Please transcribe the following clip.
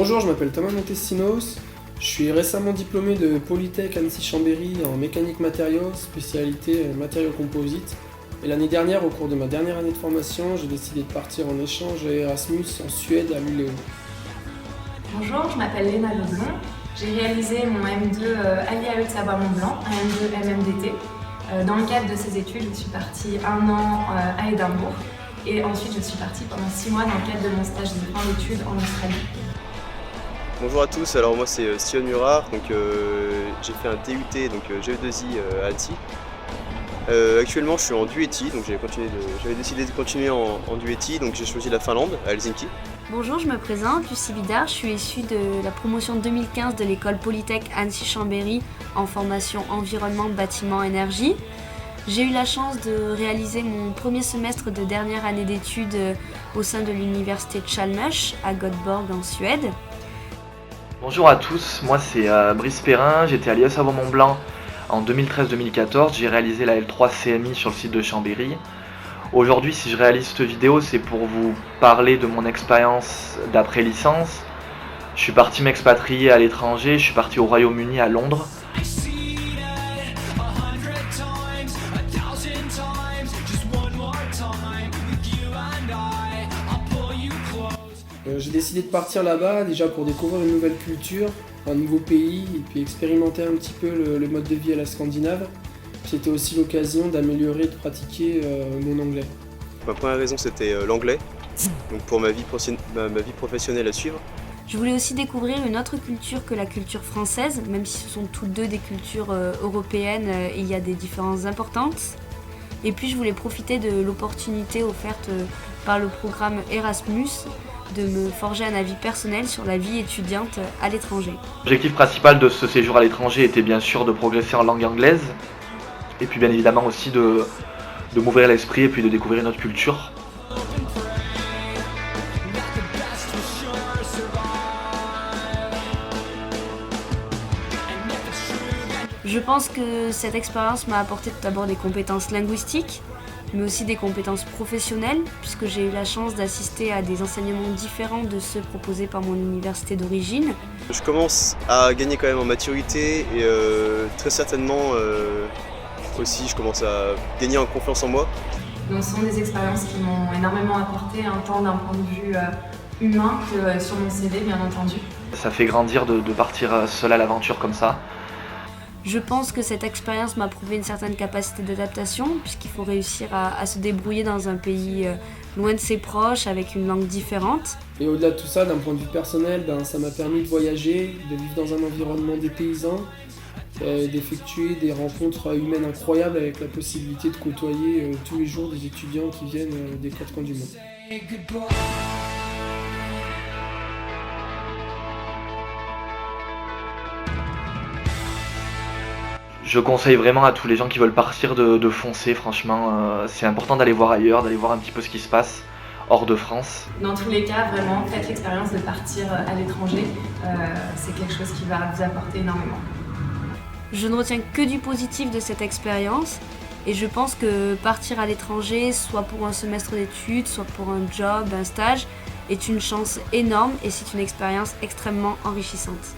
Bonjour, je m'appelle Thomas Montesinos, je suis récemment diplômé de Polytech Annecy-Chambéry en mécanique matériaux, spécialité matériaux composites. Et l'année dernière, au cours de ma dernière année de formation, j'ai décidé de partir en échange à Erasmus en Suède à Luleå. Bonjour, je m'appelle Léna Leblond. J'ai réalisé mon M2 à l'IAE de Savoie-Mont-Blanc, un M2 MMDT. Dans le cadre de ces études, je suis partie 1 an à Édimbourg et ensuite je suis partie pendant 6 mois dans le cadre de mon stage de fin d'études en Australie. Bonjour à tous, alors moi c'est Sion Murat, donc j'ai fait un DUT, donc GE2I à Annecy. Actuellement je suis en DUET, donc j'avais décidé de continuer en DUET, donc j'ai choisi la Finlande, à Helsinki. Bonjour, je me présente, Lucie Bidard, je suis issue de la promotion 2015 de l'école Polytech Annecy-Chambéry en formation environnement, bâtiment, énergie. J'ai eu la chance de réaliser mon premier semestre de dernière année d'études au sein de l'université de Chalmers à Göteborg en Suède. Bonjour à tous, moi c'est Brice Perrin, j'étais à l'IAE Savoie-Mont-Blanc en 2013-2014, j'ai réalisé la L3 CMI sur le site de Chambéry. Aujourd'hui, si je réalise cette vidéo, c'est pour vous parler de mon expérience d'après-licence. Je suis parti m'expatrier à l'étranger, je suis parti au Royaume-Uni à Londres. J'ai décidé de partir là-bas déjà pour découvrir une nouvelle culture, un nouveau pays et puis expérimenter un petit peu le mode de vie à la scandinave. C'était aussi l'occasion d'améliorer et de pratiquer mon anglais. Ma première raison c'était l'anglais, donc pour ma vie professionnelle à suivre. Je voulais aussi découvrir une autre culture que la culture française, même si ce sont toutes deux des cultures européennes et il y a des différences importantes. Et puis je voulais profiter de l'opportunité offerte par le programme Erasmus de me forger un avis personnel sur la vie étudiante à l'étranger. L'objectif principal de ce séjour à l'étranger était bien sûr de progresser en langue anglaise et puis bien évidemment aussi de m'ouvrir l'esprit et puis de découvrir une autre culture. Je pense que cette expérience m'a apporté tout d'abord des compétences linguistiques, mais aussi des compétences professionnelles, puisque j'ai eu la chance d'assister à des enseignements différents de ceux proposés par mon université d'origine. Je commence à gagner quand même en maturité et très certainement aussi je commence à gagner en confiance en moi. Donc, ce sont des expériences qui m'ont énormément apporté, tant d'un point de vue humain que sur mon CV bien entendu. Ça fait grandir de partir seul à l'aventure comme ça. Je pense que cette expérience m'a prouvé une certaine capacité d'adaptation, puisqu'il faut réussir à se débrouiller dans un pays loin de ses proches, avec une langue différente. Et au-delà de tout ça, d'un point de vue personnel, ça m'a permis de voyager, de vivre dans un environnement dépaysant, d'effectuer des rencontres humaines incroyables avec la possibilité de côtoyer tous les jours des étudiants qui viennent des quatre coins du monde. Je conseille vraiment à tous les gens qui veulent partir de foncer, franchement, c'est important d'aller voir ailleurs, d'aller voir un petit peu ce qui se passe hors de France. Dans tous les cas, vraiment, faites l'expérience de partir à l'étranger, c'est quelque chose qui va vous apporter énormément. Je ne retiens que du positif de cette expérience et je pense que partir à l'étranger, soit pour un semestre d'études, soit pour un job, un stage, est une chance énorme et c'est une expérience extrêmement enrichissante.